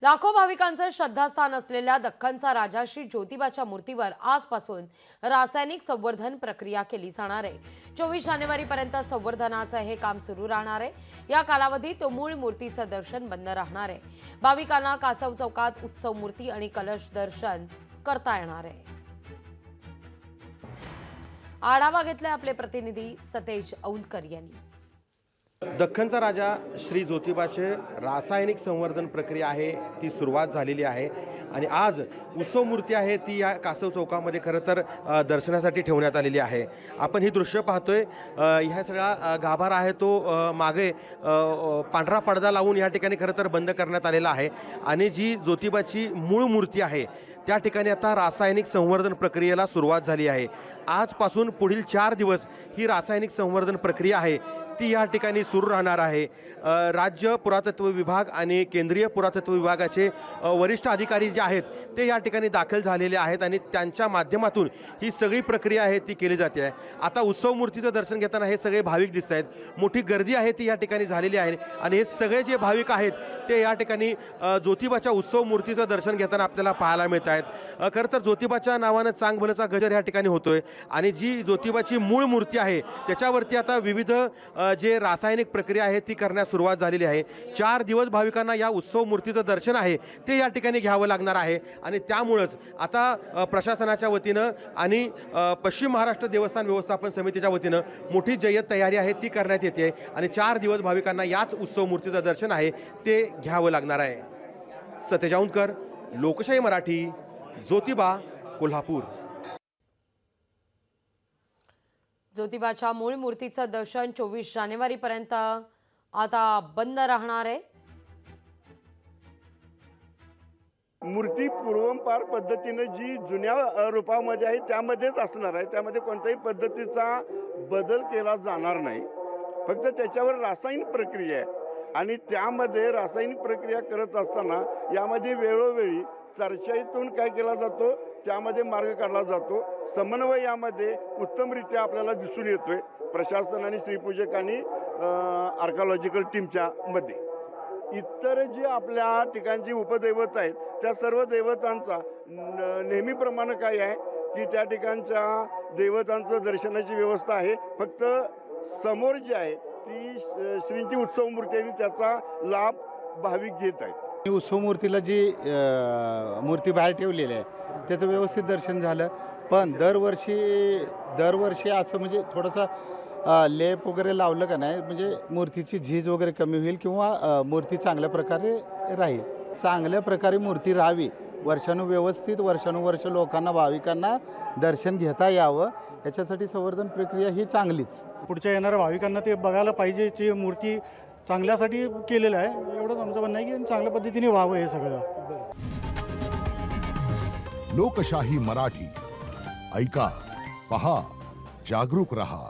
लाखो भाविकांचे श्रद्धास्थान असलेल्या दख्खनचा राजा श्री ज्योतिबाच्या मूर्तीवर आजपासून रासायनिक संवर्धन प्रक्रिया केली जाणार आहे। 24 जानेवारीपर्यंत संवर्धनाचं हे काम सुरू राहणार आहे। या कालावधीत मूळ मूर्तीचं दर्शन बंद राहणार आहे। भाविकांना कासव चौकात उत्सव मूर्ती आणि कलश दर्शन करता येणार आहे। आढावा घेतलाय आपले प्रतिनिधी सतेज औलकर यांनी। दख्खनचा राजा श्री ज्योतिबाचे रासायनिक संवर्धन प्रक्रिया आहे ती सुरुवात झालेली आहे आणि आज उत्सव मूर्ती आहे ती या कासव चौकामध्ये खरं तर दर्शनासाठी ठेवण्यात आलेली आहे। आपण ही दृश्य पाहतोय, ह्या सगळा गाभारा आहे तो मागे पांढरा पडदा लावून या ठिकाणी खरं तर बंद करण्यात आलेला आहे आणि जी ज्योतिबाची मूळ मूर्ती आहे त्या ठिकाणी आता रासायनिक संवर्धन प्रक्रियेला सुरुवात झाली आहे। आजपासून पुढील 4 दिवस ही रासायनिक संवर्धन प्रक्रिया आहे ती या ठिकाणी सुरू राहणार आहे। राज्य पुरातत्व विभाग आणि केंद्रीय पुरातत्व विभागाचे वरिष्ठ अधिकारी जे आहेत ते या ठिकाणी दाखल झालेले आहेत आणि त्यांच्या माध्यमातून ही सगळी प्रक्रिया आहे ती केली जाते आहे। आता उत्सव मूर्तीचं दर्शन घेताना हे सगळे भाविक दिसत आहेत, मोठी गर्दी आहे ती या ठिकाणी झालेली आहे आणि हे सगळे जे भाविक आहेत ते या ठिकाणी ज्योतिबाच्या उत्सव मूर्तीचं दर्शन घेताना आपल्याला पाहायला मिळत आहेत। खरं तर ज्योतिबाच्या नावानं चांगभलचा गजर या ठिकाणी होतोय आणि जी ज्योतिबाची मूळ मूर्ती आहे त्याच्यावरती आता विविध जे रासायनिक प्रक्रिया आहे ती करण्यास सुरुवात झालेली आहे। 4 दिवस भाविकांना या उत्सव मूर्तीचं दर्शन आहे ते या ठिकाणी घ्यावं लागणार आहे आणि त्यामुळेच आता प्रशासनाच्या वतीनं आणि पश्चिम महाराष्ट्र देवस्थान व्यवस्थापन समितीच्या वतीनं मोठी जय्यत तयारी आहे ती करण्यात येते आणि 4 दिवस भाविकांना याच उत्सव मूर्तीचं दर्शन आहे ते घ्यावं लागणार आहे। सतेज औलकर, लोकशाही मराठी, ज्योतिबा, कोल्हापूर। ज्योतिबाच्या मूळ मूर्तीचं दर्शन 24 जानेवारीपर्यंत आता बंद राहणार आहे। मूर्ती पूर्वंपार पद्धतीने जी जुन्या रूपामध्ये आहे त्यामध्येच असणार आहे, त्यामध्ये कोणत्याही पद्धतीचा बदल केला जाणार नाही। फक्त त्याच्यावर रासायनिक प्रक्रिया आहे आणि त्यामध्ये रासायनिक प्रक्रिया करत असताना यामध्ये वेळोवेळी चर्चेतून काय केला जातो त्यामध्ये मार्ग काढला जातो। समन्वय यामध्ये उत्तमरित्या आपल्याला दिसून येतोय प्रशासन आणि श्रीपूजक आणि आर्किओलॉजिकल टीमच्या मध्ये। इतर जे आपल्या ठिकाणची उपदैवत आहेत त्या सर्व देवतांचा नेहमीप्रमाणे काय आहे की त्या ठिकाणच्या देवतांचं दर्शनाची व्यवस्था आहे। फक्त समोर जे आहे ती श्रींची उत्सव मूर्ती आणि त्याचा लाभ भाविक घेत आहेत। उत्सव मूर्तीला जी मूर्ती बाहेर ठेवलेली आहे त्याचं व्यवस्थित दर्शन झालं, पण दरवर्षी असं म्हणजे थोडंसं लेप वगैरे लावलं का नाही म्हणजे मूर्तीची झीज वगैरे कमी होईल किंवा मूर्ती चांगल्या प्रकारे राहील। चांगल्या प्रकारे मूर्ती राहावी, वर्षानुवर्ष लोकांना भाविकांना दर्शन घेता यावं याच्यासाठी संवर्धन प्रक्रिया ही चांगलीच। पुढच्या येणाऱ्या भाविकांना ते बघायला पाहिजे, ती मूर्ती चांगल्यासाठी केलेलं आहे एवढंच आमचं म्हणणं आहे की चांगल्या पद्धतीने व्हावं हे सगळं। लोकशाही मराठी, ऐका, पहा, जागरूक रहा।